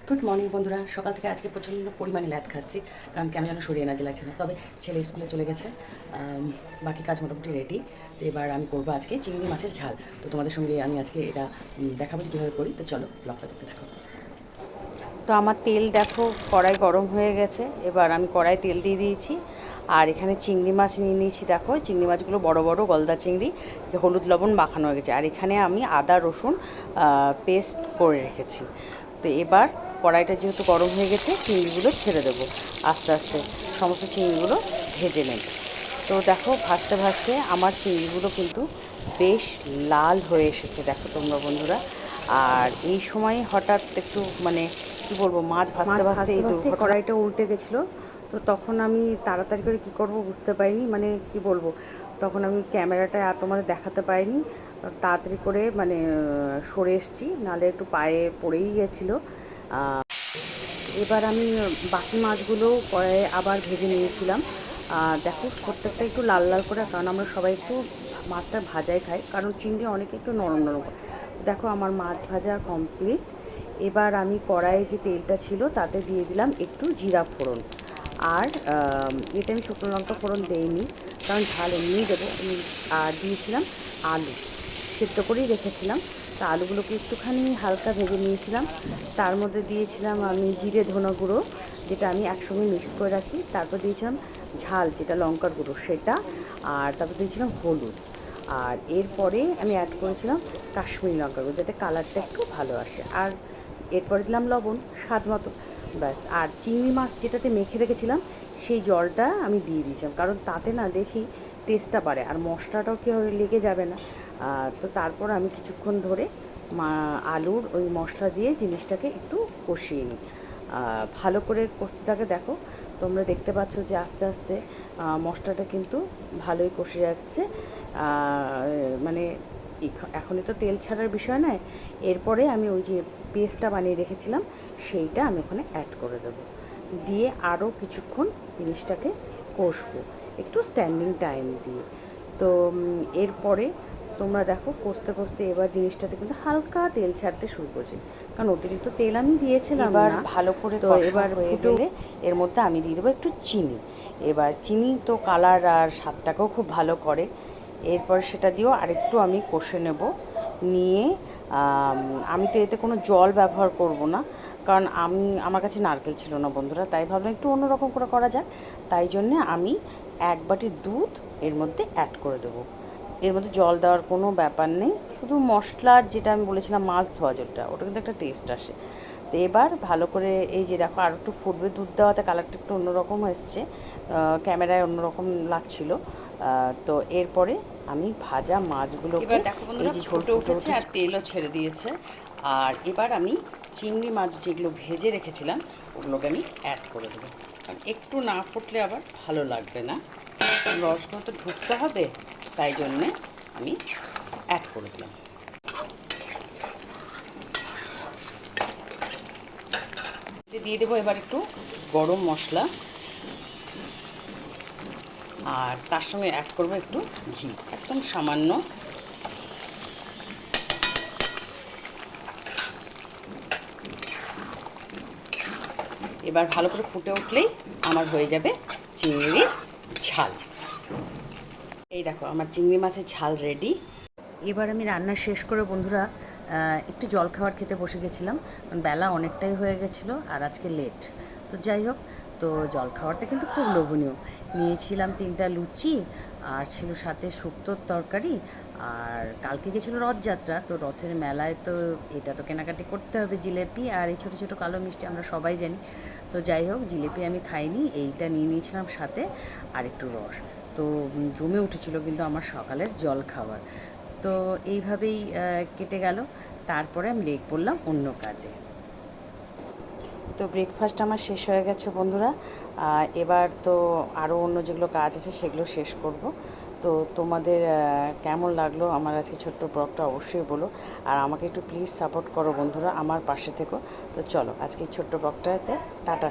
Good morning বন্ধুরা। সকাল থেকে আজকে প্রচণ্ড পরিমাণে ল্যাদ খাচ্ছি, কারণ কেন যেন শরীরে এনার্জি লাগছে না। তবে ছেলে স্কুলে চলে গেছে, বাকি কাজ মোটামুটি রেডি। তো এবার আমি করবো আজকে চিংড়ি মাছের ঝাল। তো তোমাদের সঙ্গে আমি আজকে এটা দেখাবো যে কীভাবে করি। তো চলো ব্লগটা দেখতে থাকো। তো আমার তেল দেখো কড়াই গরম হয়ে গেছে। এবার আমি কড়াই তেল দিয়ে দিয়েছি, আর এখানে চিংড়ি মাছ নিয়ে নিয়েছি। দেখো চিংড়ি মাছগুলো বড় বড় গলদা চিংড়ি, হলুদ লবণ মাখানো হয়ে গেছে। আর এখানে আমি আদা রসুন পেস্ট করে রেখেছি। তো এবার কড়াইটা যেহেতু গরম হয়ে গেছে, চিংড়িগুলো ছেড়ে দেবো আস্তে আস্তে, সমস্ত চিংড়িগুলো ভেজে নেব। তো দেখো ভাজতে ভাজতে আমার চিংড়িগুলো কিন্তু বেশ লাল হয়ে এসেছে, দেখো তোমরা বন্ধুরা। আর এই সময় হঠাৎ একটু মানে কি বলবো, মাছ ভাজতে ভাজতে এই কড়াইটা উল্টে গেছিলো। তো তখন আমি তাড়াতাড়ি করে কি করব বুঝতে পারিনি, মানে কি বলবো, তখন আমি ক্যামেরাটা আর তোমাদের দেখাতে পারিনি। তাড়াতাড়ি করে মানে সরে এসেছি, নাহলে একটু পায়ে পড়েই গেছিলো। এবার আমি বাকি মাছগুলো কড়াইয়ে আবার ভেজে নিয়েছিলাম। দেখো প্রত্যেকটা একটু লাল লাল করে, কারণ আমরা সবাই একটু মাছটা ভাজাই খাই, কারণ চিংড়ি অনেকে একটু নরম নরম করে। দেখো আমার মাছ ভাজা কমপ্লিট। এবার আমি কড়াইয়ে যে তেলটা ছিল তাতে দিয়ে দিলাম একটু জিরা ফোড়ন। আর এতে আমি শুকনো লঙ্কা ফোড়ন দেইনি, কারণ ঝাল এমনিই দেবো। আর দিয়েছিলাম আলু, সেদ্ধ করেই রেখেছিলাম। তা আলুগুলোকে একটুখানি হালকা ভেজে নিয়েছিলাম। তার মধ্যে দিয়েছিলাম আমি জিরে ধনে গুঁড়ো, যেটা আমি একসঙ্গে মিক্সড করে রাখি। তারপর দিয়েছিলাম ঝাল, যেটা লঙ্কার গুঁড়ো সেটা। আর তারপর দিয়েছিলাম হলুদ। আর এরপরে আমি অ্যাড করেছিলাম কাশ্মীরি লঙ্কার গুঁড়ো, যাতে কালারটা একটু ভালো আসে। আর এরপরে দিলাম লবণ স্বাদ মতো, ব্যাস। আর চিংড়ি মাছ যেটাতে মেখে রেখেছিলাম সেই জলটা আমি দিয়ে দিয়েছিলাম, কারণ তাতে না দেখি টেস্টটা বাড়ে, আর মশলাটাও কেউ লেগে যাবে না। তো তারপর আমি কিছুক্ষণ ধরে আলুর ওই মশলা দিয়ে জিনিসটাকে একটু কষিয়ে নিই। ভালো করে কষতে থাকে। দেখো তোমরা দেখতে পাচ্ছ যে আস্তে আস্তে মশলাটা কিন্তু ভালোই কষে যাচ্ছে। মানে এখনই তো তেল ছাড়ার বিষয় নয়। এরপরে আমি ওই যে পেস্টটা বানিয়ে রেখেছিলাম সেইটা আমি ওখানে অ্যাড করে দেবো, দিয়ে আরও কিছুক্ষণ জিনিসটাকে কষবো, একটু স্ট্যান্ডিং টাইম দিয়ে। তো এরপরে তোমরা দেখো কষতে কষতে এবার জিনিসটাতে কিন্তু হালকা তেল ছাড়তে শুরু করছে, কারণ অতিরিক্ত তেল আমি দিয়েছিলাম এবার না। ভালো করে তো এবার হয়ে গেলে এর মধ্যে আমি দিয়ে দেবো একটু চিনি। এবার চিনি তো কালার আর স্বাদটাকেও খুব ভালো করে। এরপর সেটা দিয়েও আরেকটু আমি কষে নেব। নিয়ে আমি তো এতে কোনো জল ব্যবহার করব না, কারণ আমার কাছে নারকেল ছিল না বন্ধুরা, তাই ভাবলাম একটু অন্যরকম করে করা যাক। তাই জন্যে আমি 1 বাটি দুধ এর মধ্যে অ্যাড করে দেবো। এর মধ্যে জল দেওয়ার কোনো ব্যাপার নেই, শুধু মশলার যেটা আমি বলেছিলাম মাছ ধোয়া জলটা, ওটা কিন্তু একটা টেস্ট আসে। তো এবার ভালো করে এই যে দেখো আর একটু ফুটবে, দুধ দেওয়াতে কালারটা একটু অন্যরকম এসছে, ক্যামেরায় অন্যরকম লাগছিল। তো এরপরে আমি ভাজা মাছগুলোকে এবার দেখো এই যে ঝোল ফুটে উঠেছে আর তেলও ছেড়ে দিয়েছে। আর এবার আমি চিংড়ি মাছ যেগুলো ভেজে রেখেছিলাম ওগুলোকে আমি অ্যাড করে দেবো, কারণ একটু না ফুটলে আবার ভালো লাগবে না, রসগুলো তো ঢুকতে হবে, তাই জন্যে আমি অ্যাড করে দিলাম। দিয়ে দেবো এবার একটু গরম মশলা, আর তার সঙ্গে অ্যাড করবো একটু ঘি, একদম সামান্য। এবার ভালো করে ফুটে উঠলেই আমার হয়ে যাবে চিংড়ির ঝাল। এই দেখো আমার চিংড়ি মাছের ঝাল রেডি। এবার আমি রান্না শেষ করে বন্ধুরা একটু জল খাবার খেতে বসে গেছিলাম, কারণ বেলা অনেকটাই হয়ে গেছিলো আর আজকে লেট। তো যাই হোক, তো জল খাবারটা কিন্তু খুব লোভনীয়। নিয়েছিলাম 3টা লুচি, আর ছিল সাথে শুক্তোর তরকারি। আর কালকে গেছিলো রথযাত্রা, তো রথের মেলায় তো এটা তো কেনাকাটি করতে হবে, জিলেপি আর এই ছোটো ছোটো কালো মিষ্টি আমরা সবাই জানি। তো যাই হোক, জিলেপি আমি খাইনি, এইটা নিয়ে নিয়েছিলাম সাথে, আর একটু রস। তো জমে উঠেছিল কিন্তু আমার সকালের জল খাবার। তো এইভাবেই কেটে গেল। তারপরে আমি লেগে পড়লাম অন্য কাজে। তো ব্রেকফাস্ট আমার শেষ হয়ে গেছে বন্ধুরা। এবার তো আরও অন্য যেগুলো কাজ আছে সেগুলো শেষ করব। তো তোমাদের কেমন লাগলো আমার আজকে ছোট্ট ব্লগটা অবশ্যই বলো, আর আমাকে একটু প্লিজ সাপোর্ট করো বন্ধুরা, আমার পাশে থেকো। তো চলো আজকে ছোট্ট ব্লগটাতে টাটা।